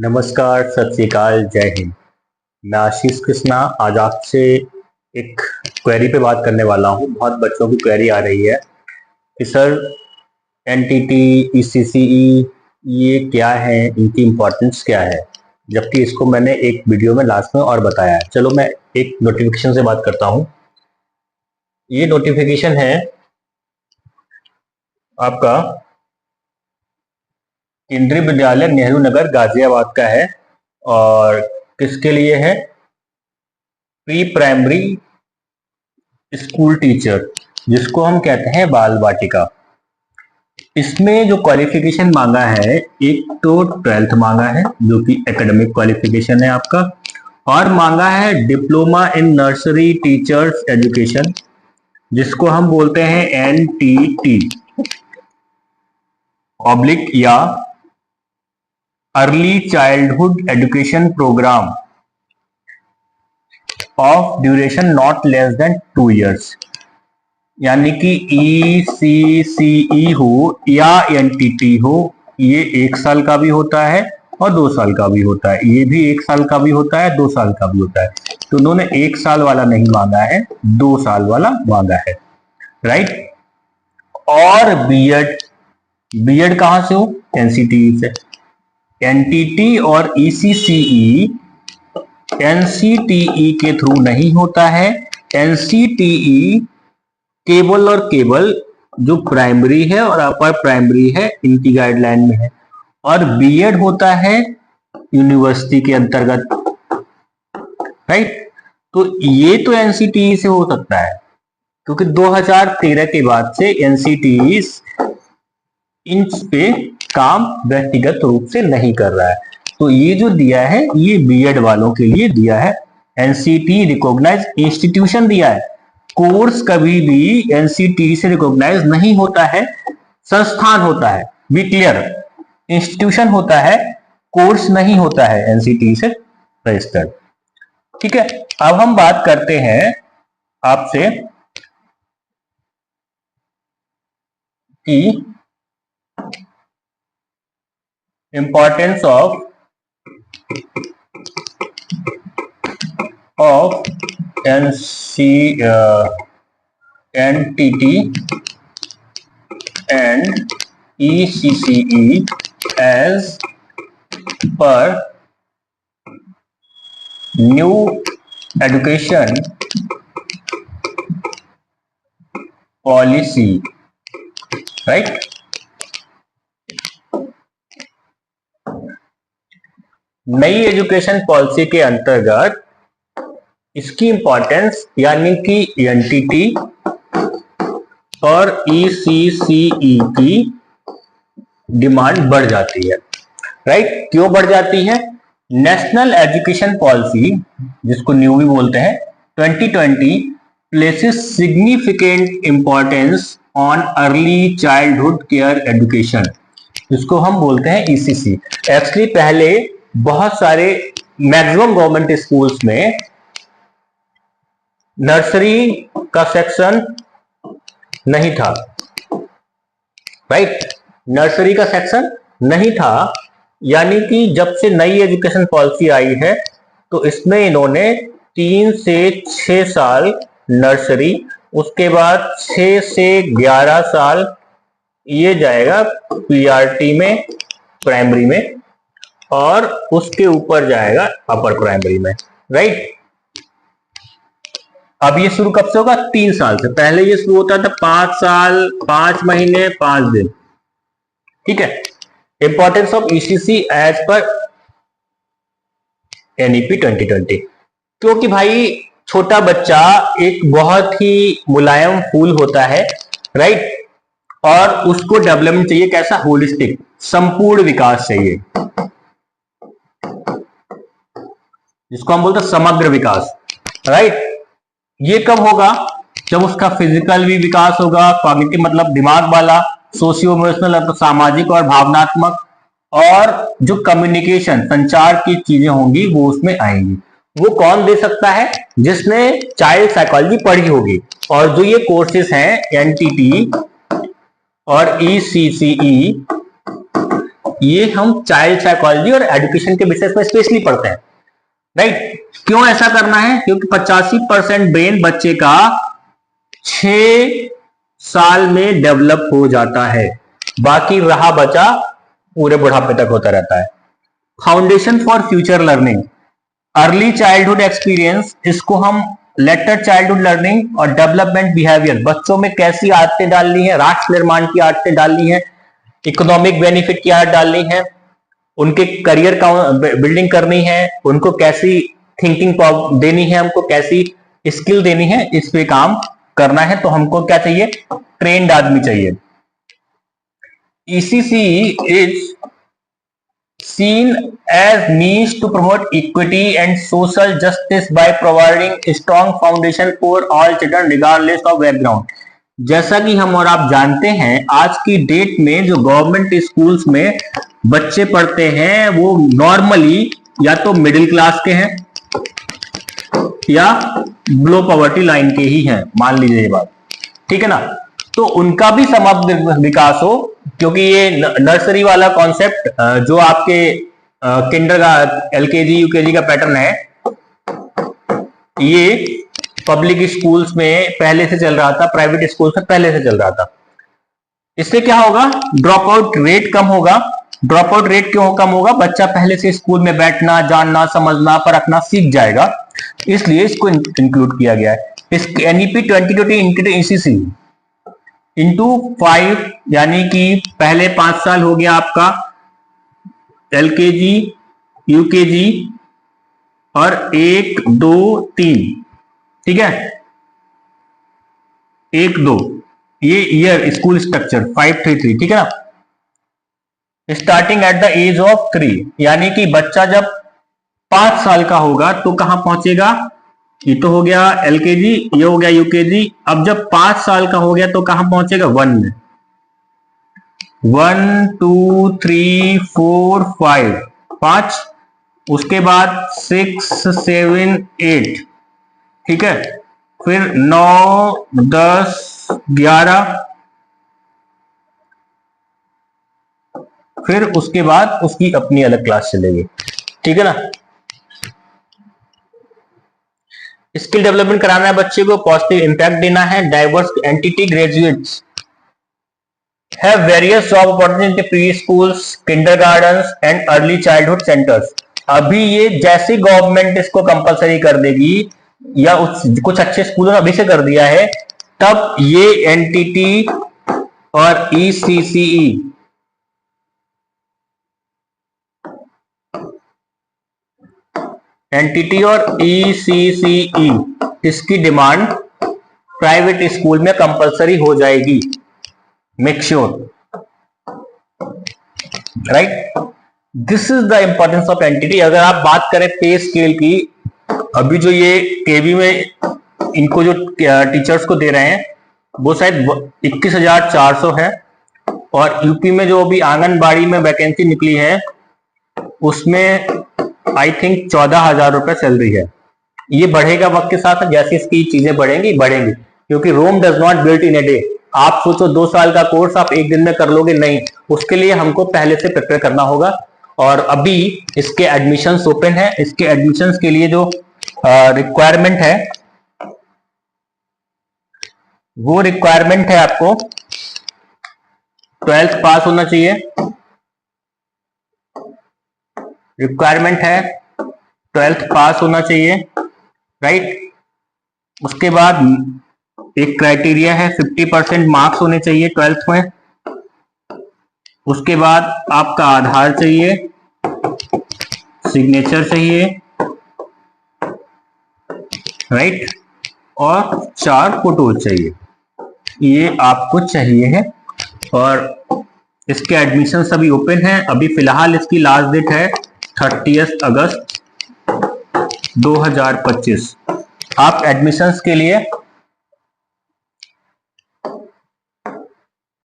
नमस्कार, सत श्री अकाल, जय हिंद। मैं आशीष कृष्णा आज आपसे एक क्वेरी पे बात करने वाला हूँ। बहुत बच्चों की क्वेरी आ रही है कि सर एनटीटी, ईसीसीई ये क्या है, इनकी इम्पोर्टेंस क्या है, जबकि इसको मैंने एक वीडियो में लास्ट में और बताया है। चलो मैं एक नोटिफिकेशन से बात करता हूँ। ये नोटिफिकेशन है आपका केंद्रीय विद्यालय नेहरू नगर गाजियाबाद का है और किसके लिए है? प्री प्राइमरी स्कूल टीचर, जिसको हम कहते हैं बाल वाटिका। इसमें जो क्वालिफिकेशन मांगा है, एक तो 12th मांगा है जो कि एकेडमिक क्वालिफिकेशन है आपका, और मांगा है diploma in nursery teachers education, जिसको हम बोलते हैं एनटीटी ऑब्लिक या early childhood education programme of duration not less than 2 years। यानी कि ईसीसीई हो या एनटीटी हो, ये 1 साल का भी होता है और 2 साल का भी होता है। ये भी 1 साल का भी होता है, 2 साल का भी होता है। तो उन्होंने 1 साल वाला नहीं मांगा है, 2 साल वाला मांगा है, राइट। और बीएड, बीएड कहां से हो? एनसीटीई से। एनटीटी और ईसीसीई एनसीटीई के थ्रू नहीं होता है। एनसीटीई केवल और केवल जो प्राइमरी है और अपर प्राइमरी है, इनकी गाइडलाइन में है। और बीएड होता है यूनिवर्सिटी के अंतर्गत, राइट। तो ये तो एनसीटीई से हो सकता है, क्योंकि 2013 के बाद से एनसीटीई इन पे काम व्यक्तिगत रूप से नहीं कर रहा है। तो ये जो दिया है, ये बीएड वालों के लिए दिया है। एनसीटी रिकॉग्नाइज इंस्टीट्यूशन दिया है। कोर्स कभी भी एनसीटी से रिकॉग्नाइज नहीं होता है, संस्थान होता है। बी क्लियर, इंस्टीट्यूशन होता है, कोर्स नहीं होता है एनसीटी से रजिस्टर्ड। ठीक है, अब हम बात करते हैं आपसे कि importance of NTT and ECCE as per new education policy, right। नई एजुकेशन पॉलिसी के अंतर्गत इसकी इंपॉर्टेंस यानी कि एनटीटी और ईसीसीई की डिमांड बढ़ जाती है, राइट। क्यों बढ़ जाती है? नेशनल एजुकेशन पॉलिसी, जिसको न्यू भी बोलते हैं, 2020 places significant importance on early childhood care education, जिसको हम बोलते हैं ईसीसी। एक्चुअली पहले बहुत सारे मैक्सिमम गवर्नमेंट स्कूल्स में नर्सरी का सेक्शन नहीं था, राइट। नर्सरी का सेक्शन नहीं था, यानी कि जब से नई एजुकेशन पॉलिसी आई है तो इसमें इन्होंने 3 से 6 साल नर्सरी, उसके बाद 6 से 11 साल ये जाएगा पीआरटी में, प्राइमरी में, और उसके ऊपर जाएगा अपर प्राइमरी में, राइट। अब ये शुरू कब से होगा? 3 साल से। पहले ये शुरू होता था 5 साल 5 महीने 5 दिन, ठीक है। Importance of ECC as per NEP 2020, क्योंकि भाई छोटा बच्चा एक बहुत ही मुलायम फूल होता है, राइट। और उसको डेवलपमेंट चाहिए कैसा? होलिस्टिक, संपूर्ण विकास चाहिए, जिसको हम बोलते हैं समग्र विकास, राइट। ये कब होगा? जब उसका फिजिकल भी विकास होगा, कॉग्निटिव मतलब दिमाग वाला, सोशियो इमोशनल मतलब सामाजिक और भावनात्मक, और जो कम्युनिकेशन संचार की चीजें होंगी वो उसमें आएंगी। वो कौन दे सकता है? जिसने चाइल्ड साइकोलॉजी पढ़ी होगी। और जो ये कोर्सेज हैं एनटीटी और ईसीसीई, ये हम चाइल्ड साइकोलॉजी और एजुकेशन के विषय में स्पेशली पढ़ते हैं, राइट। क्यों ऐसा करना है? क्योंकि 85% ब्रेन बच्चे का 6 साल में डेवलप हो जाता है, बाकी रहा बचा पूरे बुढ़ापे तक होता रहता है। Foundation for future learning, early childhood experience, इसको हम लेटर चाइल्डहुड लर्निंग और डेवलपमेंट बिहेवियर, बच्चों में कैसी आदतें डालनी है, राष्ट्र निर्माण की आदतें डालनी है, इकोनॉमिक बेनिफिट की आदत डालनी है, उनके करियर का बिल्डिंग करनी है, उनको कैसी थिंकिंग देनी है, हमको कैसी स्किल देनी है, इस पे काम करना है। तो हमको क्या चाहिए? ट्रेंड आदमी चाहिए। ECC is seen as means to promote equity and social justice by providing a strong foundation for all children regardless of background। जैसा कि हम और आप जानते हैं, आज की डेट में जो गवर्नमेंट स्कूल्स में बच्चे पढ़ते हैं वो नॉर्मली या तो मिडिल क्लास के हैं या बिलो पॉवर्टी लाइन के ही हैं, मान लीजिए ये बात, ठीक है ना। तो उनका भी समग्र विकास हो, क्योंकि ये नर्सरी वाला कॉन्सेप्ट जो आपके किंडर LKG UKG का पैटर्न है, ये पब्लिक स्कूल्स में पहले से चल रहा था, प्राइवेट स्कूल्स में पहले से चल रहा था। इससे क्या होगा? ड्रॉप आउट रेट कम होगा। ड्रॉप आउट रेट क्यों कम होगा? बच्चा पहले से स्कूल में बैठना, जानना, समझना, परखना सीख जाएगा, इसलिए इसको इंक्लूड किया गया है। इस NEP 2020 ECC इंटू 5, यानी कि पहले 5 साल हो गया आपका LKG UKG और 1 2 3, ठीक है, 1 2, ये ईयर स्कूल स्ट्रक्चर 533, ठीक है ना। Starting at the age of 3, यानी कि बच्चा जब 5 साल का होगा तो कहां पहुंचेगा? ये तो हो गया LKG, ये हो गया UKG। अब जब 5 साल का हो गया तो कहां पहुंचेगा? 1 में। 1 2 3 4 5, उसके बाद 6 7 8, ठीक है, फिर 9 10 11, फिर उसके बाद उसकी अपनी अलग क्लास चलेगी, ठीक है ना। स्किल डेवलपमेंट कराना है बच्चे को, पॉजिटिव इंपैक्ट देना है। Diverse entity graduates have various job opportunity pre schools, kindergartens and early childhood centres. अभी ये जैसे गवर्नमेंट इसको कंपलसरी कर देगी या कुछ अच्छे स्कूलों ने अभी से कर दिया है, तब ये एंटिटी और ECCE एंटिटी और ECCE इसकी डिमांड प्राइवेट स्कूल में कंपलसरी हो जाएगी, make sure, right. This is the importance of entity. अगर आप बात करें पे स्केल की, अभी जो ये केवी में इनको जो टीचर्स को दे रहे हैं वो शायद 21,400 है, और यूपी में जो अभी आंगनबाड़ी में वैकेंसी निकली है उसमें आई थिंक 14,000 रुपए सैलरी है। ये बढ़ेगा वक्त के साथ, जैसे इसकी चीजें बढ़ेंगी, क्योंकि Rome does not built in a day. आप सोचो 2 साल का कोर्स आप एक दिन में कर लोगे, नहीं, उसके लिए हमको पहले से प्रिपेयर करना होगा। और अभी इसके एडमिशंस ओपन है। इसके एडमिशंस के लिए जो रिक्वायरमेंट है वो रिक्वायरमेंट है आपको 12th पास होना चाहिए, रिक्वायरमेंट है 12th पास होना चाहिए, राइट। उसके बाद एक क्राइटेरिया है 50% मार्क्स होने चाहिए 12th में। उसके बाद आपका आधार चाहिए, सिग्नेचर चाहिए, राइट, और 4 फोटो चाहिए, ये आपको चाहिए है। और इसके एडमिशन अभी ओपन है। अभी फिलहाल इसकी लास्ट डेट है 30 अगस्त 2025। आप एडमिशंस के लिए